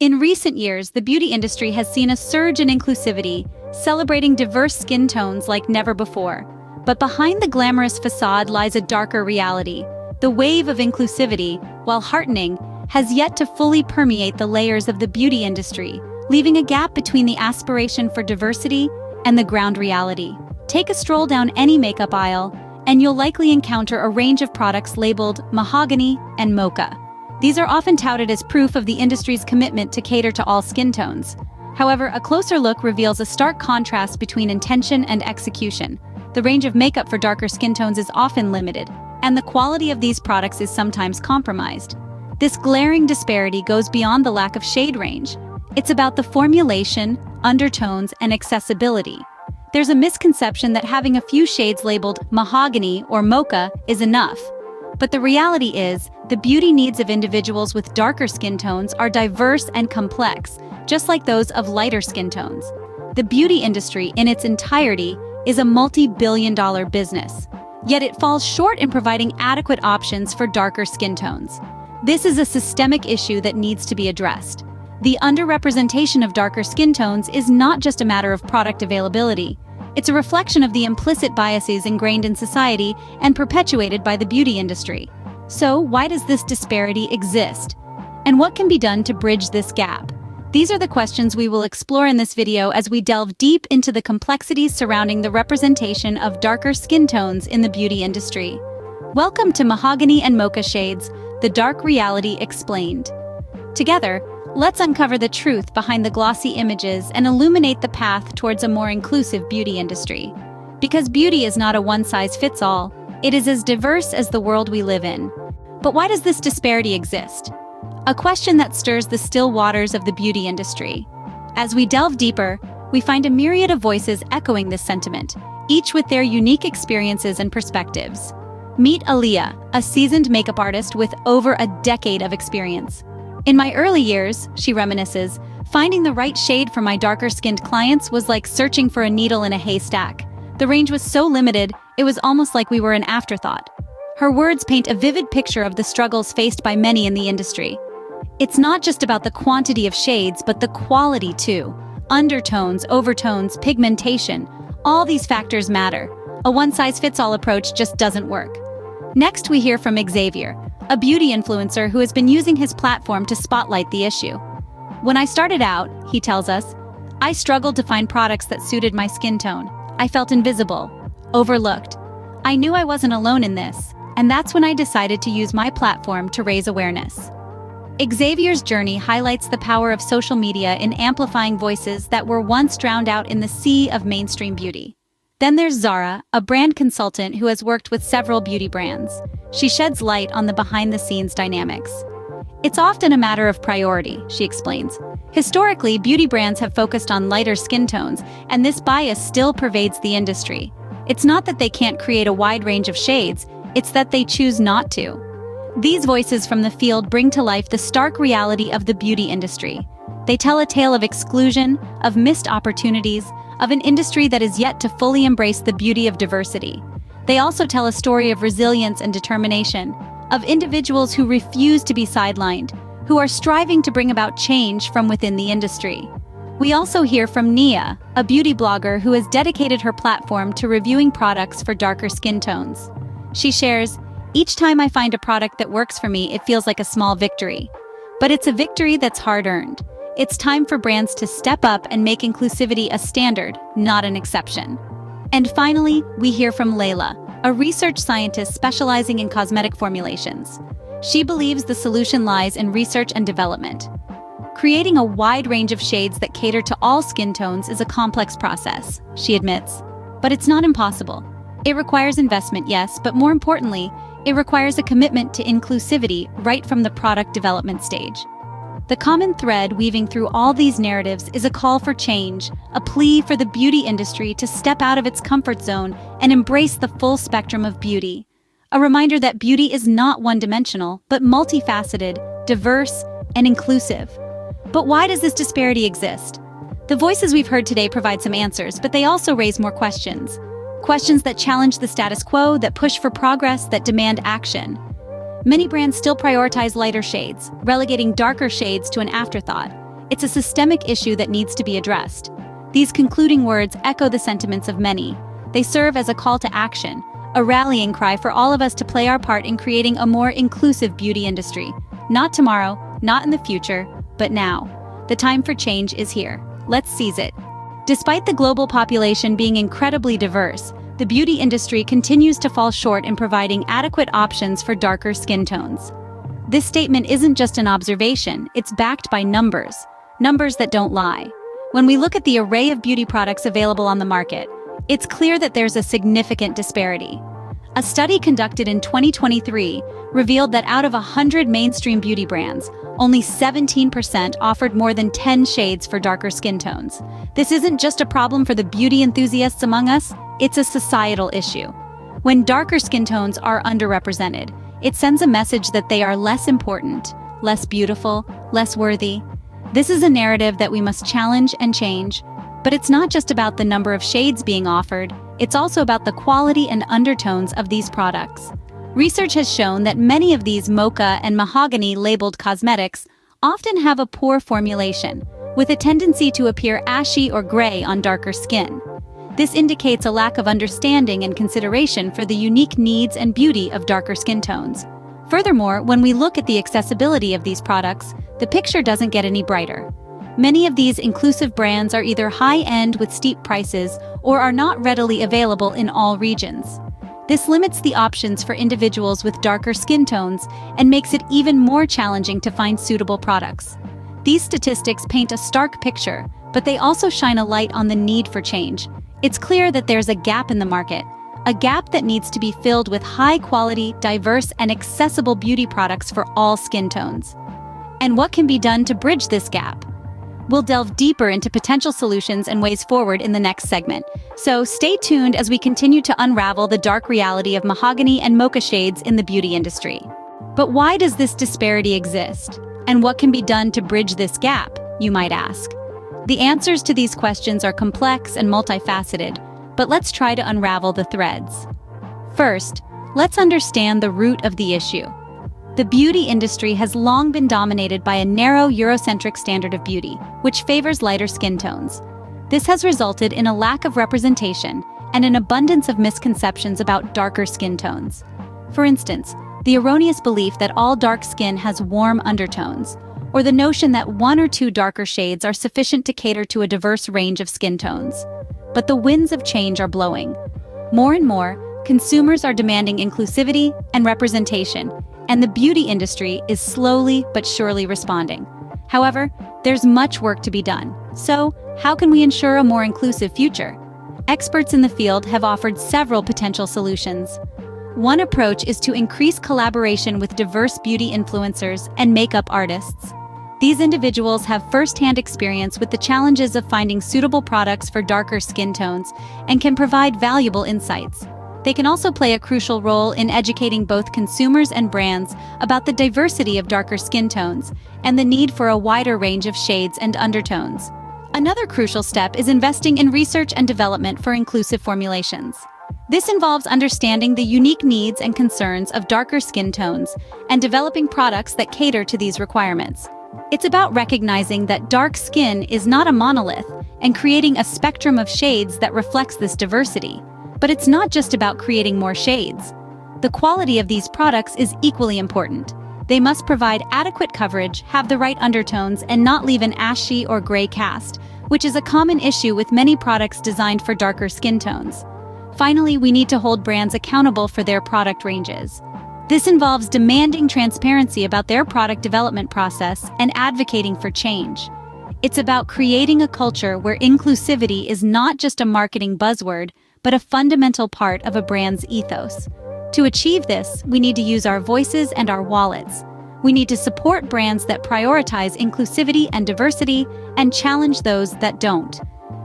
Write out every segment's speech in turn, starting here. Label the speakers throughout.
Speaker 1: In recent years, the beauty industry has seen a surge in inclusivity, celebrating diverse skin tones like never before. But behind the glamorous facade lies a darker reality. The wave of inclusivity, while heartening, has yet to fully permeate the layers of the beauty industry, leaving a gap between the aspiration for diversity and the ground reality. Take a stroll down any makeup aisle, and you'll likely encounter a range of products labeled Mahogany and Mocha. These are often touted as proof of the industry's commitment to cater to all skin tones. However, a closer look reveals a stark contrast between intention and execution. The range of makeup for darker skin tones is often limited, and the quality of these products is sometimes compromised. This glaring disparity goes beyond the lack of shade range. It's about the formulation, undertones, and accessibility. There's a misconception that having a few shades labeled Mahogany or Mocha is enough. But the reality is, the beauty needs of individuals with darker skin tones are diverse and complex, just like those of lighter skin tones. The beauty industry in its entirety is a multi-billion-dollar business, yet it falls short in providing adequate options for darker skin tones. This is a systemic issue that needs to be addressed. The underrepresentation of darker skin tones is not just a matter of product availability. It's a reflection of the implicit biases ingrained in society and perpetuated by the beauty industry. So, why does this disparity exist? And what can be done to bridge this gap? These are the questions we will explore in this video as we delve deep into the complexities surrounding the representation of darker skin tones in the beauty industry. Welcome to Mahogany and Mocha Shades, the dark reality explained. Together, let's uncover the truth behind the glossy images and illuminate the path towards a more inclusive beauty industry. Because beauty is not a one-size-fits-all, it is as diverse as the world we live in. But why does this disparity exist? A question that stirs the still waters of the beauty industry. As we delve deeper, we find a myriad of voices echoing this sentiment, each with their unique experiences and perspectives. Meet Aaliyah, a seasoned makeup artist with over a decade of experience. In my early years, she reminisces, finding the right shade for my darker-skinned clients was like searching for a needle in a haystack. The range was so limited, it was almost like we were an afterthought. Her words paint a vivid picture of the struggles faced by many in the industry. It's not just about the quantity of shades, but the quality too. Undertones, overtones, pigmentation, all these factors matter. A one-size-fits-all approach just doesn't work. Next, we hear from Xavier, a beauty influencer who has been using his platform to spotlight the issue. When I started out, he tells us, I struggled to find products that suited my skin tone. I felt invisible, overlooked. I knew I wasn't alone in this, and that's when I decided to use my platform to raise awareness. Xavier's journey highlights the power of social media in amplifying voices that were once drowned out in the sea of mainstream beauty. Then there's Zara, a brand consultant who has worked with several beauty brands. She sheds light on the behind-the-scenes dynamics. It's often a matter of priority, she explains. Historically, beauty brands have focused on lighter skin tones, and this bias still pervades the industry. It's not that they can't create a wide range of shades, it's that they choose not to. These voices from the field bring to life the stark reality of the beauty industry. They tell a tale of exclusion, of missed opportunities, of an industry that is yet to fully embrace the beauty of diversity. They also tell a story of resilience and determination, of individuals who refuse to be sidelined, who are striving to bring about change from within the industry. We also hear from Nia, a beauty blogger who has dedicated her platform to reviewing products for darker skin tones. She shares, "Each time I find a product that works for me, it feels like a small victory. But it's a victory that's hard-earned. It's time for brands to step up and make inclusivity a standard, not an exception." And finally, we hear from Layla, a research scientist specializing in cosmetic formulations. She believes the solution lies in research and development. Creating a wide range of shades that cater to all skin tones is a complex process, she admits. But it's not impossible. It requires investment, yes, but more importantly, it requires a commitment to inclusivity right from the product development stage. The common thread weaving through all these narratives is a call for change, a plea for the beauty industry to step out of its comfort zone and embrace the full spectrum of beauty. A reminder that beauty is not one-dimensional, but multifaceted, diverse, and inclusive. But why does this disparity exist? The voices we've heard today provide some answers, but they also raise more questions. Questions that challenge the status quo, that push for progress, that demand action. Many brands still prioritize lighter shades, relegating darker shades to an afterthought. It's a systemic issue that needs to be addressed. These concluding words echo the sentiments of many. They serve as a call to action, a rallying cry for all of us to play our part in creating a more inclusive beauty industry. Not tomorrow, not in the future, but now. The time for change is here. Let's seize it. Despite the global population being incredibly diverse, the beauty industry continues to fall short in providing adequate options for darker skin tones. This statement isn't just an observation, it's backed by numbers. Numbers that don't lie. When we look at the array of beauty products available on the market, it's clear that there's a significant disparity. A study conducted in 2023 revealed that out of 100 mainstream beauty brands, only 17% offered more than 10 shades for darker skin tones. This isn't just a problem for the beauty enthusiasts among us, it's a societal issue. When darker skin tones are underrepresented, it sends a message that they are less important, less beautiful, less worthy. This is a narrative that we must challenge and change, but it's not just about the number of shades being offered, it's also about the quality and undertones of these products. Research has shown that many of these Mocha and Mahogany labeled cosmetics often have a poor formulation, with a tendency to appear ashy or gray on darker skin. This indicates a lack of understanding and consideration for the unique needs and beauty of darker skin tones. Furthermore, when we look at the accessibility of these products, the picture doesn't get any brighter. Many of these inclusive brands are either high-end with steep prices or are not readily available in all regions. This limits the options for individuals with darker skin tones and makes it even more challenging to find suitable products. These statistics paint a stark picture, but they also shine a light on the need for change. It's clear that there's a gap in the market, a gap that needs to be filled with high-quality, diverse, and accessible beauty products for all skin tones. And what can be done to bridge this gap? We'll delve deeper into potential solutions and ways forward in the next segment. So stay tuned as we continue to unravel the dark reality of mahogany and mocha shades in the beauty industry. But why does this disparity exist? And what can be done to bridge this gap, you might ask? The answers to these questions are complex and multifaceted, but let's try to unravel the threads. First, let's understand the root of the issue. The beauty industry has long been dominated by a narrow Eurocentric standard of beauty, which favors lighter skin tones. This has resulted in a lack of representation and an abundance of misconceptions about darker skin tones. For instance, the erroneous belief that all dark skin has warm undertones, or the notion that one or two darker shades are sufficient to cater to a diverse range of skin tones. But the winds of change are blowing. More and more, consumers are demanding inclusivity and representation, and the beauty industry is slowly but surely responding. However, there's much work to be done. So, how can we ensure a more inclusive future? Experts in the field have offered several potential solutions. One approach is to increase collaboration with diverse beauty influencers and makeup artists. These individuals have first-hand experience with the challenges of finding suitable products for darker skin tones and can provide valuable insights. They can also play a crucial role in educating both consumers and brands about the diversity of darker skin tones and the need for a wider range of shades and undertones. Another crucial step is investing in research and development for inclusive formulations. This involves understanding the unique needs and concerns of darker skin tones and developing products that cater to these requirements. It's about recognizing that dark skin is not a monolith and creating a spectrum of shades that reflects this diversity. But it's not just about creating more shades. The quality of these products is equally important. They must provide adequate coverage, have the right undertones, and not leave an ashy or gray cast, which is a common issue with many products designed for darker skin tones. Finally, we need to hold brands accountable for their product ranges. This involves demanding transparency about their product development process and advocating for change. It's about creating a culture where inclusivity is not just a marketing buzzword, but a fundamental part of a brand's ethos. To achieve this, we need to use our voices and our wallets. We need to support brands that prioritize inclusivity and diversity and challenge those that don't.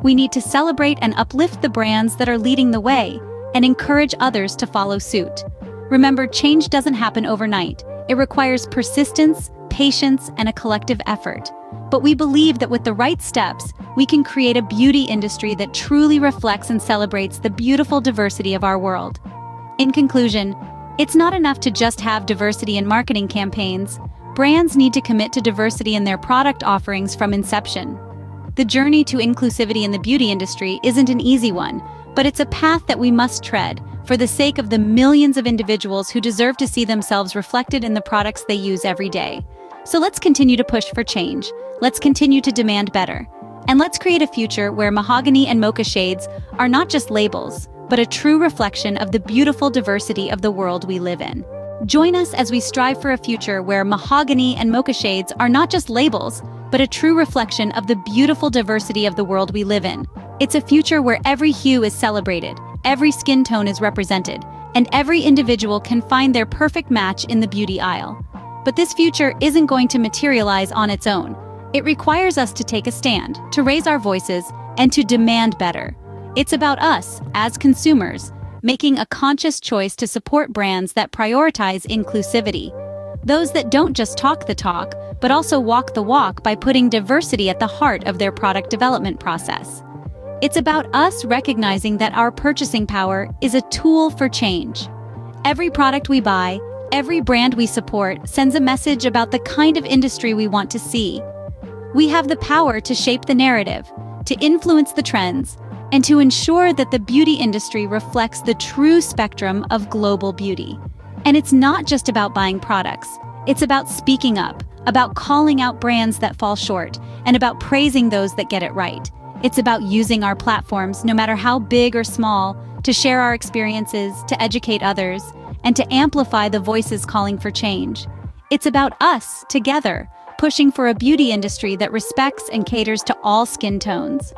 Speaker 1: We need to celebrate and uplift the brands that are leading the way and encourage others to follow suit. Remember, change doesn't happen overnight. It requires persistence, patience, and a collective effort. But we believe that with the right steps, we can create a beauty industry that truly reflects and celebrates the beautiful diversity of our world. In conclusion, it's not enough to just have diversity in marketing campaigns. brands need to commit to diversity in their product offerings from inception. The journey to inclusivity in the beauty industry isn't an easy one, but it's a path that we must tread for the sake of the millions of individuals who deserve to see themselves reflected in the products they use every day. So let's continue to push for change. Let's continue to demand better. And let's create a future where Mahogany and Mocha shades are not just labels, but a true reflection of the beautiful diversity of the world we live in. Join us as we strive for a future where Mahogany and Mocha shades are not just labels, but a true reflection of the beautiful diversity of the world we live in. It's a future where every hue is celebrated, every skin tone is represented, and every individual can find their perfect match in the beauty aisle. But this future isn't going to materialize on its own. It requires us to take a stand, to raise our voices, and to demand better. It's about us, as consumers, making a conscious choice to support brands that prioritize inclusivity. Those that don't just talk the talk, but also walk the walk by putting diversity at the heart of their product development process. It's about us recognizing that our purchasing power is a tool for change. Every product we buy, every brand we support sends a message about the kind of industry we want to see. We have the power to shape the narrative, to influence the trends, and to ensure that the beauty industry reflects the true spectrum of global beauty. And it's not just about buying products. It's about speaking up, about calling out brands that fall short, and about praising those that get it right. It's about using our platforms, no matter how big or small, to share our experiences, to educate others, and to amplify the voices calling for change. It's about us, together, pushing for a beauty industry that respects and caters to all skin tones.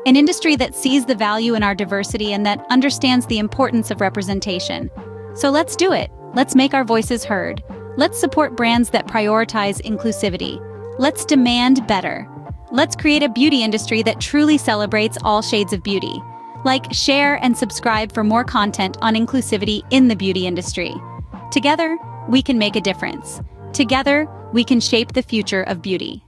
Speaker 1: An industry that sees the value in our diversity and that understands the importance of representation. So let's do it. Let's make our voices heard. Let's support brands that prioritize inclusivity. Let's demand better. Let's create a beauty industry that truly celebrates all shades of beauty. Like, share, and subscribe for more content on inclusivity in the beauty industry. Together, we can make a difference. Together, we can shape the future of beauty.